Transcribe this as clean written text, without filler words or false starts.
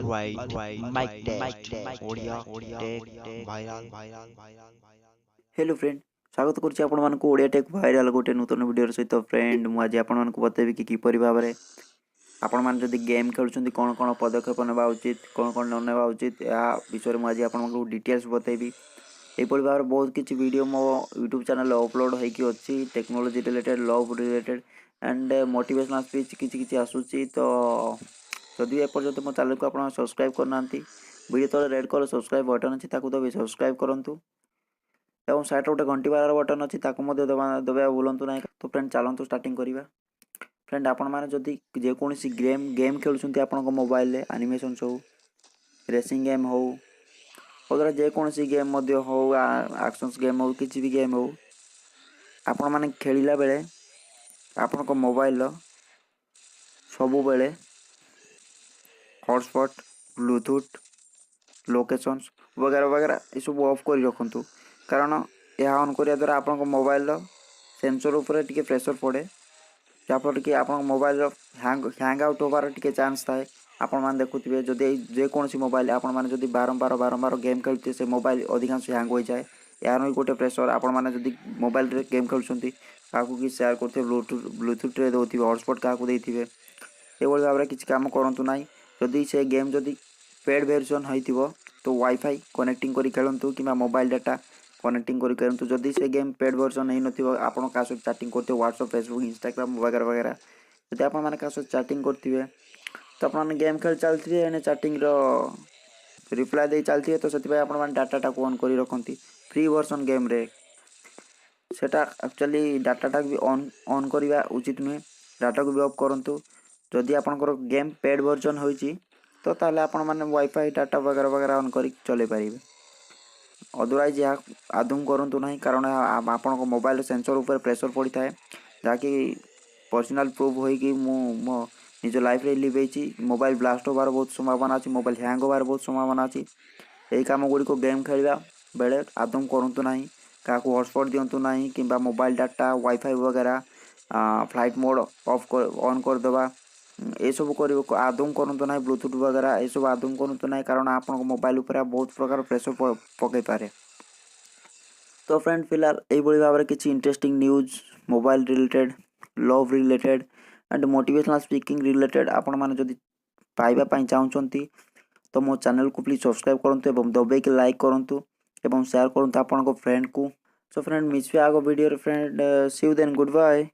right. Mic test. Audio tech viral. Hello friend स्वागत करुच्ची आपण मानक ओडिया टेक भाइराल गोटे नूतन वीडियो सहित फ्रेंड मु आज आपण मानक बतेबी कि किपरि भाबरे आपण मान जदि गेम खेलुछंती कोन कोन पदक्षेप नेबा उचित कोन कोन न नेबा उचित या विषय मु आज आपण मानक डिटेल्स बतेबी एपरि भाबरे बहुत किछि वीडियो मो YouTube चैनल अपलोड होईकी अछि technology related love related and motivational speech किछि किछि आसुछि तो जदि एपर्यंत मो चैनल को आपण सब्सक्राइब करनांती वीडियो तले रेड कलर सब्सक्राइब बटन अछि ताकू दबि सब्सक्राइब करंतु एवं साइड गोटे घंटी बार बटन अच्छी दबा भूलु ना। तो फ्रेंड चलतु स्टार्टिंग करवा। फ्रेंड आपण मैंने जदि जेकोसी गेम खेलुंट आप मोबाइल एनिमेशन हो रेसिंग गेम हो अदर जेकोसी गेम हो एक्शंस गेम हो किसी भी गेम हो आपण मैंने खेलला बेले आपण मोबाइल सबु बेले हॉटस्पॉट ब्लूटूथ लोकेशंस वगैरह वगैरह ये सब ऑफ कर रखु कारण यह ऑन करिया द्वारा आपन मोबाइल सेंसर ऊपर टिके प्रेशर पड़े जहाँफल कि आप मोबाइल हैंग आउट होबार टिके चांस थाए। आपण मैंने देखुए जदि जेकोसी मोबाइल आपण मैंने जदि बारंबार बारंबार गेम खेलते से मोबाइल अधिकांश हैंग हो जाए यार भी गोटे प्रेशर आपण मैंने जदि मोबाइल रे गेम खेलुंट क्या कि सेयार करते ब्लूटूथ रे दौथे हॉटस्पॉट क्या देते ये भाव में किसी कम करूँ ना जदि से गेम जदि पेड वर्जन हो तो वाईफाई कनेक्टिंग कर खेलतु कि मोबाइल डाटा कनेक्टिंग कर खेलतु जदि से गेम पेड वर्जन हो आपड़ क्या चैटिंग करते व्हाट्सअप फेसबुक इंस्टाग्राम वगैरह वगैरह जब आप क्या चैटिंग करेंगे तो आप गेम खेल चलते एने चैटिंग रिप्लाई दे चलते तो से डाटा को ऑन कर रखती फ्री वर्जन गेम रे सेटा एक्चुअली डाटा भी ऑन करवा उचित नुहे डाटा को भी ऑफ करूँ जदि आपंकर गेम पेड वर्जन हो तो ताले आपण माने वाईफाई डाटा वगैरह वगैरह ऑन कर चले पारे अदरवाइज यह आदम करूँ ना कारण आपण मोबाइल सेंसर ऊपर प्रेशर पड़ता है जहाँकि पर्सनल प्रूफ हो कि मो निज लाइफ रे लिभेची मोबाइल ब्लास्ट होबार बहुत संभावना अच्छी मोबाइल हैंग होबार बहुत संभावना अच्छी यही कम गुड़ी को गेम खेलवा बेले आदम करूँ ना क्या हॉटस्पॉट दिंतु ना कि मोबाइल डाटा वाईफाई वगैरह फ्लाइट मोड ऑफ ऑन करदे ये सब कर आदम करूँ ना ब्लूटूथ वगैरह ये सब आदम करूँ ना कारण आप मोबाइल उपर बहुत प्रकार प्रेशर पकई पारे। तो फ्रेंड फिलहाल यही भाव में किसी interesting news mobile related love related and motivational speaking related आपण मैंने जदि पाइबा चाहते तो मो चैनल को प्लीज सब्सक्राइब करूँ दबाई लाइक करूँ एवं शेयर करूँ आपण फ्रेंड को। सो फ्रेंड मिस आगो video friend see you then good bye.